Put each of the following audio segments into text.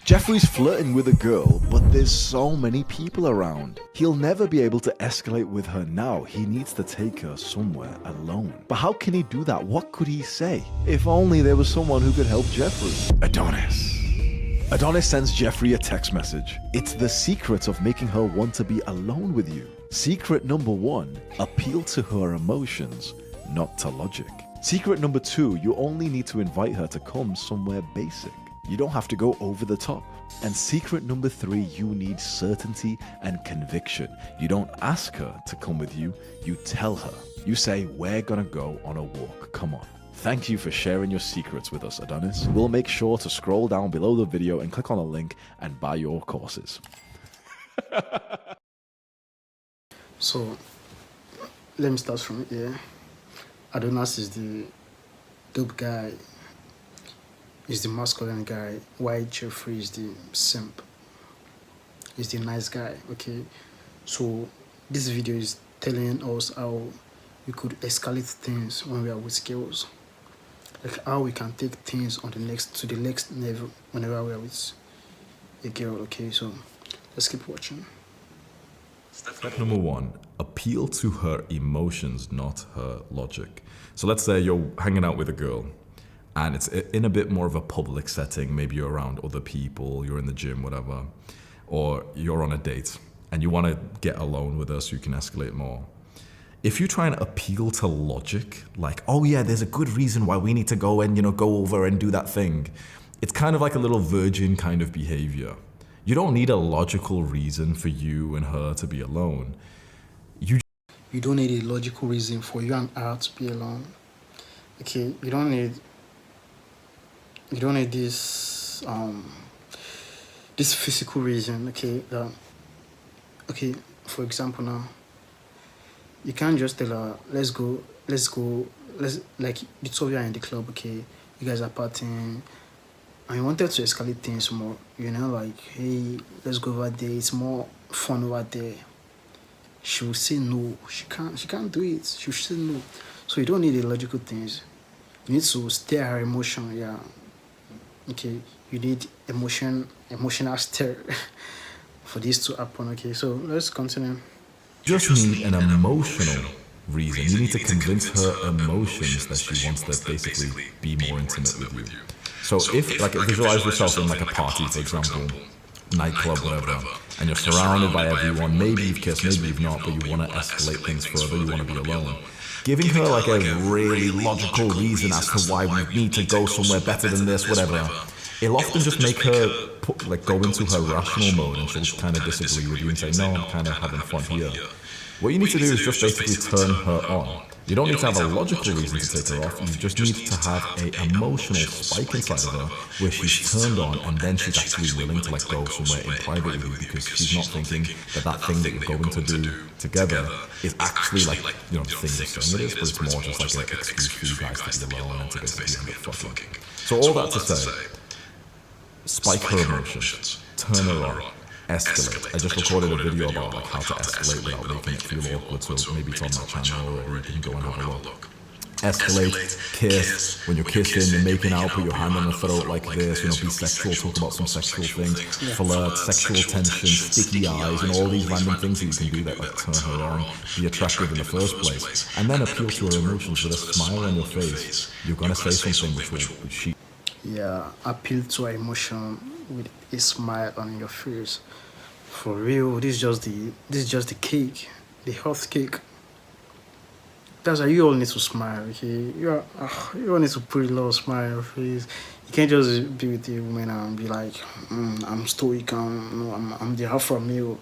Jeffrey's flirting with a girl, but there's so many people around. He'll never be able to escalate with her now. He needs to take her somewhere alone. But how can he do that? What could he say? If only there was someone who could help Jeffrey. Adonis sends Jeffrey a text message. It's the secret of making her want to be alone with you. Secret number 1, appeal to her emotions, not to logic. Secret number 2, you only need to invite her to come somewhere basic. You don't have to go over the top. And secret number 3, you need certainty and conviction. You don't ask her to come with you, you tell her. You say, we're gonna go on a walk, come on. Thank you for sharing your secrets with us, Adonis. We'll make sure to scroll down below the video and click on a link and buy your courses. So, let me start from here. Adonis is the dope guy, is the masculine guy, while Jeffrey is the simp, is the nice guy, okay? So, this video is telling us how we could escalate things when we are with girls. Like how we can take things on to the next level whenever we are with a girl, okay? So, let's keep watching. Step number 1, appeal to her emotions, not her logic. So let's say you're hanging out with a girl and it's in a bit more of a public setting. Maybe you're around other people, you're in the gym, whatever, or you're on a date and you want to get alone with her so you can escalate more. If you try and appeal to logic, like, oh yeah, there's a good reason why we need to go and, go over and do that thing. It's kind of like a little virgin kind of behavior. You don't need a logical reason for you and her to be alone. You don't need a logical reason for you and her to be alone. Okay, you don't need this this physical reason, okay? Okay, for example now, you can't just tell her, let's go, like the two of you are in the club, okay? You guys are partying, and you wanted to escalate things more, like, hey, let's go over there, it's more fun over there. She will say no, she can't do it, she will say no. So you don't need the logical things. You need to stir her emotion, yeah. Okay, you need emotional stir for this to happen, okay? So let's continue. You just need an emotional reason. You need to convince her emotions that she wants to basically be more intimate with you. So if, like, visualize yourself in like a party, for example, nightclub, whatever, and you're surrounded by everyone, maybe you've kissed, maybe you've not, but you want to escalate things further, you want to be alone. Giving her like a really logical reason as to why we need to go somewhere better than this, whatever, it'll often just make her go into her rational mode, and she'll kind of disagree with you and say, no, I'm kind of having fun here. What you need to do is just basically turn her on. You don't need to have a logical reason to take her off, you just need to have an emotional spike inside of her where she's turned on, and then she's actually willing to go somewhere in private with you, because she's not thinking that thing that you're going to do together is actually the thing you're saying it is, but it's more just like an excuse for you guys to be alone and to basically end up fucking. So all that to say, spike her emotions, turn her on, escalate. I just recorded a video about how to escalate without making it feel awkward, so maybe it's on my channel or you can go and have a look. Escalate, kiss. When you're kissing, you're making out, put your hand on the throat like this, be sexual, talk about some sexual things, flirt, sexual tension, sticky eyes, and all these random things that you can do that turn her on, be attractive in the first place, and then appeal to her emotions with a smile on your face. You're gonna say something which she... Yeah, appeal to her emotion with a smile on your face. For real, this is just the cake, the hot cake. That's why you all need to smile, okay? You all need to put a little smile on your face. You can't just be with a woman and be like, I'm stoic, I'm the alpha male.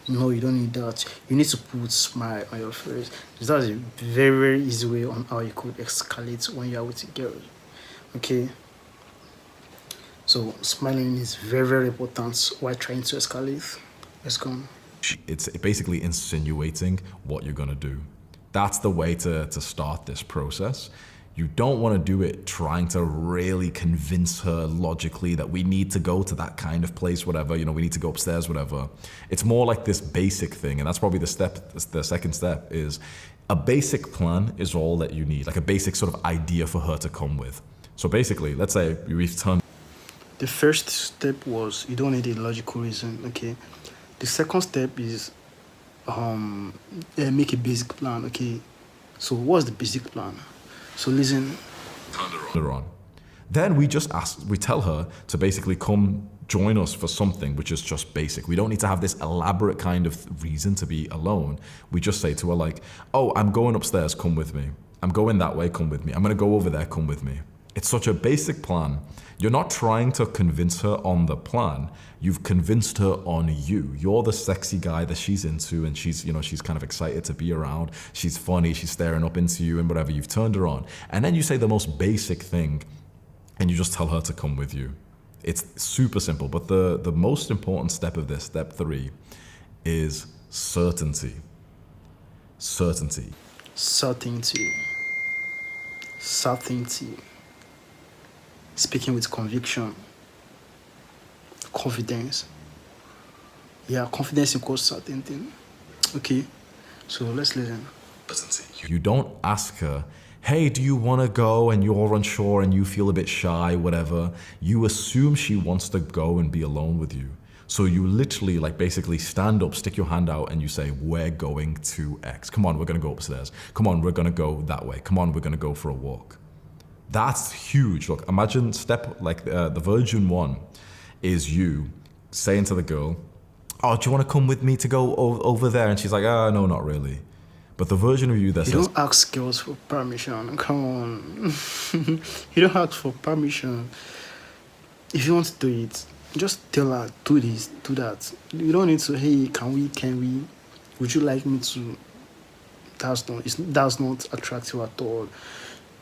No, you don't need that. You need to put a smile on your face. That's a very, very easy way on how you could escalate when you are with a girl, okay? So smiling is very, very important while trying to escalate. Let's go. It's basically insinuating what you're gonna do. That's the way to start this process. You don't want to do it trying to really convince her logically that we need to go to that kind of place, whatever, we need to go upstairs, whatever. It's more like this basic thing, and that's probably the second step is a basic plan is all that you need, like a basic sort of idea for her to come with. So basically, let's say we've turned... The first step was you don't need a logical reason, okay? The second step is make a basic plan, okay? So what's the basic plan? So listen. Her on. Then we tell her to basically come join us for something which is just basic. We don't need to have this elaborate kind of reason to be alone. We just say to her like, oh, I'm going upstairs, come with me. I'm going that way, come with me. I'm gonna go over there, come with me. It's such a basic plan. You're not trying to convince her on the plan. You've convinced her on you. You're the sexy guy that she's into and she's kind of excited to be around. She's funny, she's staring up into you and whatever. You've turned her on. And then you say the most basic thing and you just tell her to come with you. It's super simple, but the most important step of this, step 3, is certainty. Certainty. Certainty. Certainty. Speaking with conviction. Confidence. Yeah, confidence equals certainty. Okay, so let's listen. You don't ask her, hey, do you want to go, and you're unsure and you feel a bit shy, whatever. You assume she wants to go and be alone with you. So you literally basically stand up, stick your hand out and you say, we're going to X. Come on, we're going to go upstairs. Come on, we're going to go that way. Come on, we're going to go for a walk. That's huge. Look, imagine the version 1 is you saying to the girl, oh, do you want to come with me to go over there? And she's like, no, not really. But the version of you that You says... don't ask girls for permission. Come on. You don't ask for permission. If you want to do it, just tell her, do this, do that. You don't need to, hey, can we? Would you like me to? That's not attractive at all.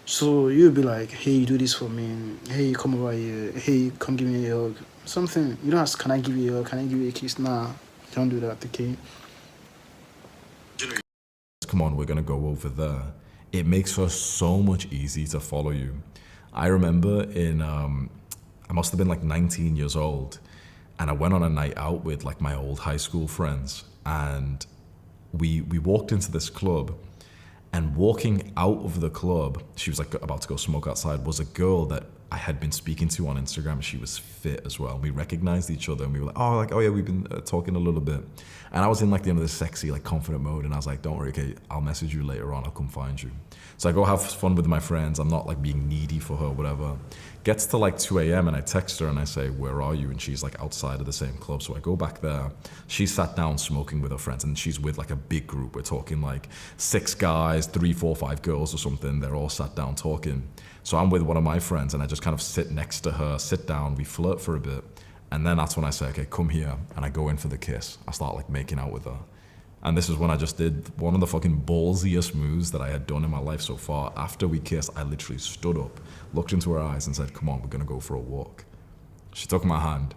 So you'll be like, hey, you do this for me. Hey, come over here. Hey, come give me a hug. Something. You don't ask, can I give you a hug? Can I give you a kiss? Nah, don't do that, okay? Come on, we're going to go over there. It makes her so much easier to follow you. I remember I must have been 19 years old, and I went on a night out with my old high school friends, and we walked into this club, and walking out of the club, she was about to go smoke outside, was a girl that I had been speaking to on Instagram. She was fit as well. We recognized each other and we were like, oh yeah, we've been talking a little bit. And I was in this sexy, confident mode. And I was like, don't worry, okay, I'll message you later on. I'll come find you. So I go have fun with my friends. I'm not being needy for her, whatever. Gets to 2 a.m. and I text her and I say, where are you? And she's outside of the same club. So I go back there. She sat down smoking with her friends and she's with a big group. We're talking 6 guys, 3, 4, 5 girls or something. They're all sat down talking. So I'm with one of my friends and I just kind of sit next to her, sit down, we flirt for a bit. And then that's when I say, okay, come here. And I go in for the kiss. I start making out with her. And this is when I just did one of the fucking ballsiest moves that I had done in my life so far. After we kissed, I literally stood up, looked into her eyes and said, come on, we're gonna go for a walk. She took my hand.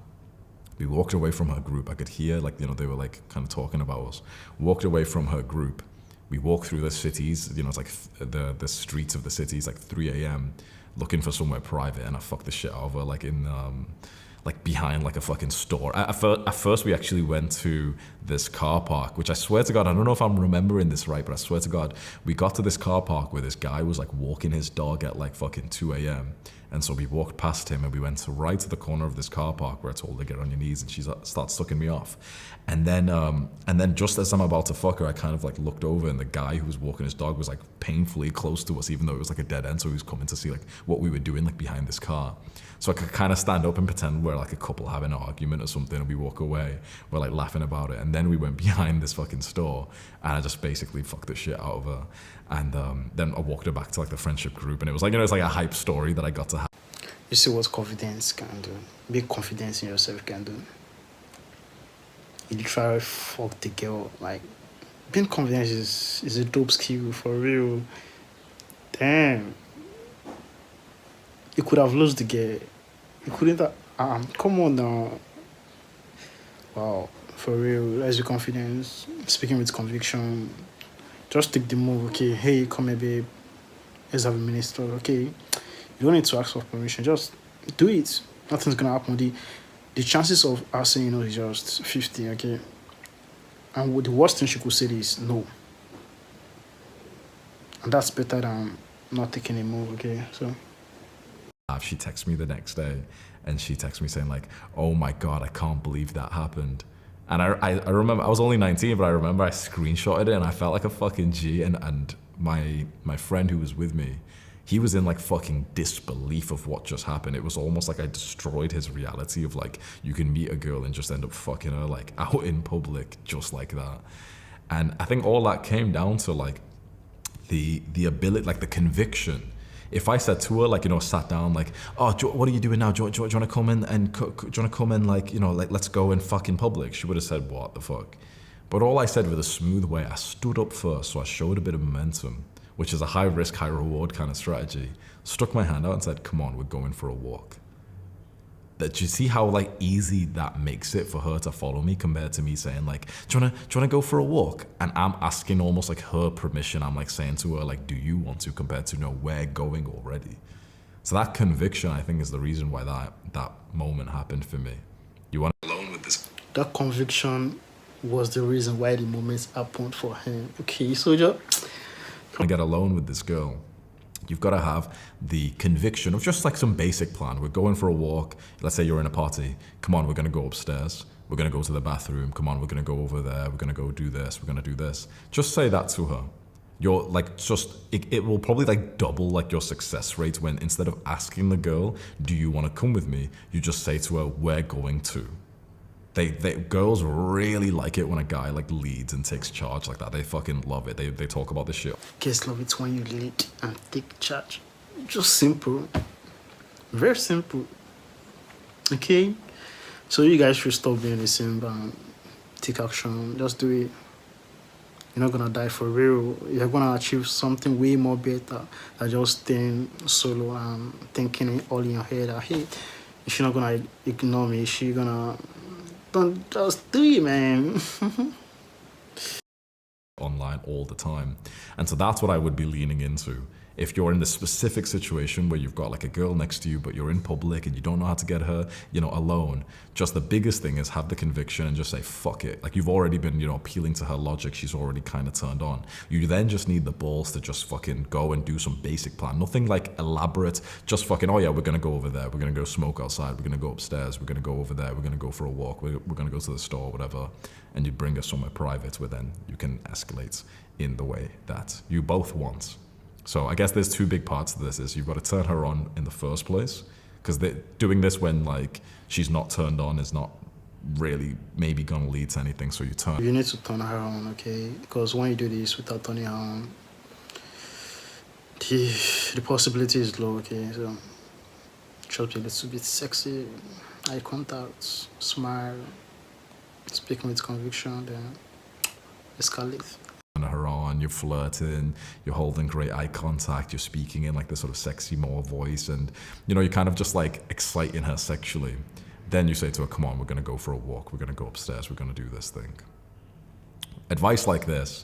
We walked away from her group. I could hear, they were kind of talking about us. Walked away from her group. We walked through the cities, it's the streets of the cities, 3 a.m., looking for somewhere private, and I fucked the shit out of her, in behind a fucking store. At first we actually went to this car park, which I swear to God, I don't know if I'm remembering this right, but I swear to God, we got to this car park where this guy was walking his dog at fucking 2 a.m. And so we walked past him and we went right to the corner of this car park where I told her to get on your knees and she starts sucking me off. And then just as I'm about to fuck her, I kind of looked over and the guy who was walking his dog was painfully close to us, even though it was a dead end. So he was coming to see what we were doing behind this car. So I could kind of stand up and pretend we're a couple having an argument or something and we walk away. We're laughing about it. And then we went behind this fucking store and I just basically fucked the shit out of her. And then I walked her back to the friendship group and it was it's a hype story that I got to have. You see what confidence can do. Big confidence in yourself can do. You literally fuck the girl. Being confident is a dope skill for real. Damn. You could have lost the girl. You couldn't have, come on now. Wow, for real. Let's be confident. Speaking with conviction. Just take the move, okay? Hey, come here, babe. Let's have a minister, okay? You don't need to ask for permission. Just do it. Nothing's gonna happen. The chances of her saying no is just 50, okay? And the worst thing she could say is no. And that's better than not taking a move, okay? So She texted me the next day And she texted me saying like, oh my God, I can't believe that happened. And I remember, I was only 19, but I remember I screenshotted it and I felt like a fucking G. And my friend who was with me, he was in like fucking disbelief of what just happened. It was almost like I destroyed his reality of like, you can meet a girl and just end up fucking her like out in public just like that. And I think all that came down to like the ability, like the conviction. If I said to her, like, you know, sat down, like, oh, what are you doing now? Do you want to come in and do you want to come in, like, you know, like, let's go in fucking public? She would have said, what the fuck? But all I said with a smooth way, I stood up first, so I showed a bit of momentum, which is a high risk, high reward kind of strategy. Stuck my hand out and said, come on, we're going for a walk. That you see how like easy that makes it for her to follow me compared to me saying like, do you wanna go for a walk? And I'm asking almost like her permission. I'm like saying to her like, do you want to, compared to no, we're going already. So that conviction, I think, is the reason why that moment happened for me. You want alone with this? That conviction was the reason why the moments happened for him. Okay, so just to get alone with this girl, you've got to have the conviction of just like some basic plan. We're going for a walk. Let's say you're in a party. Come on, we're going to go upstairs. We're going to go to the bathroom. Come on, we're going to go over there. We're going to go do this. We're going to do this. Just say that to her. You're like, just, it will probably like double like your success rate when instead of asking the girl, do you want to come with me? You just say to her, we're going to. Girls really like it when a guy like leads and takes charge like that. They fucking love it. They talk about this shit. Guys love it when you lead and take charge. Just simple. Very simple. Okay? So you guys should stop being the same. Take action. Just do it. You're not gonna die for real. You're gonna achieve something way more better than just staying solo and thinking all in your head. Hey, she's not gonna ignore me. She's gonna... Don't just do it, man. Online all the time. And so that's what I would be leaning into. If you're in this specific situation where you've got like a girl next to you, but you're in public and you don't know how to get her, you know, alone, just the biggest thing is have the conviction and just say, fuck it. Like you've already been, you know, appealing to her logic. She's already kind of turned on. You then just need the balls to just fucking go and do some basic plan. Nothing like elaborate, just fucking, oh yeah, we're going to go over there. We're going to go smoke outside. We're going to go upstairs. We're going to go over there. We're going to go for a walk. We're going to go to the store, whatever. And you bring us somewhere private where then you can escalate in the way that you both want. So I guess there's two big parts to this. Is you've got to turn her on in the first place, because doing this when like she's not turned on is not really maybe going to lead to anything. So you need to turn her on, okay? Because when you do this without turning her on, the possibility is low, okay? So try to be a little bit sexy, eye contact, smile, speaking with conviction, then escalate. Her on, you're flirting, you're holding great eye contact, you're speaking in like this sort of sexy more voice, and you know, you're kind of just like exciting her sexually. Then you say to her, come on, we're going to go for a walk, we're going to go upstairs, we're going to do this thing. Advice like this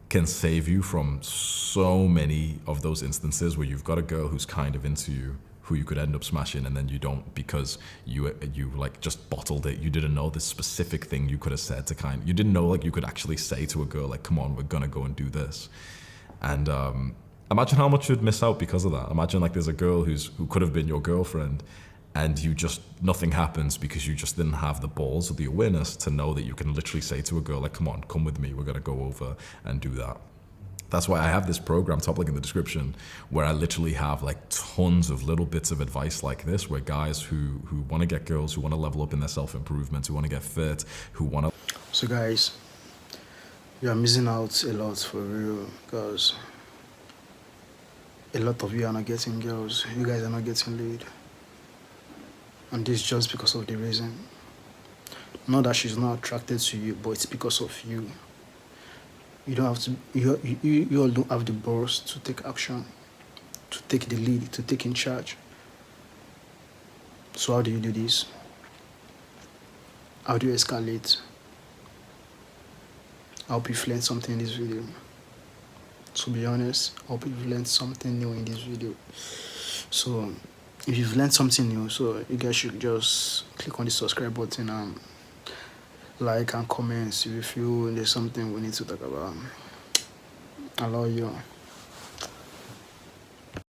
can save you from so many of those instances where you've got a girl who's kind of into you, who you could end up smashing, and then you don't because you like just bottled it. You didn't know the specific thing you could have said to you didn't know like you could actually say to a girl like, come on, we're gonna go and do this. And imagine how much you'd miss out because of that. Imagine like there's a girl who could have been your girlfriend, and nothing happens because you just didn't have the balls or the awareness to know that you can literally say to a girl like, come on, come with me, we're gonna go over and do that. That's why I have this program, top link in the description, where I literally have like tons of little bits of advice like this, where guys who want to get girls, who want to level up in their self-improvement, who want to get fit, who want to... So guys, you are missing out a lot for real, because a lot of you are not getting girls. You guys are not getting laid. And this is just because of the reason. Not that she's not attracted to you, but it's because of you. You don't have to. You all don't have the balls to take action, to take the lead, to take in charge. So how do you do this? How do you escalate? I hope you've learned something in this video. To be honest, I hope you've learned something new in this video. So if you've learned something new, so you guys should just click on the subscribe button and like and comment if you feel there's something we need to talk about. I love you.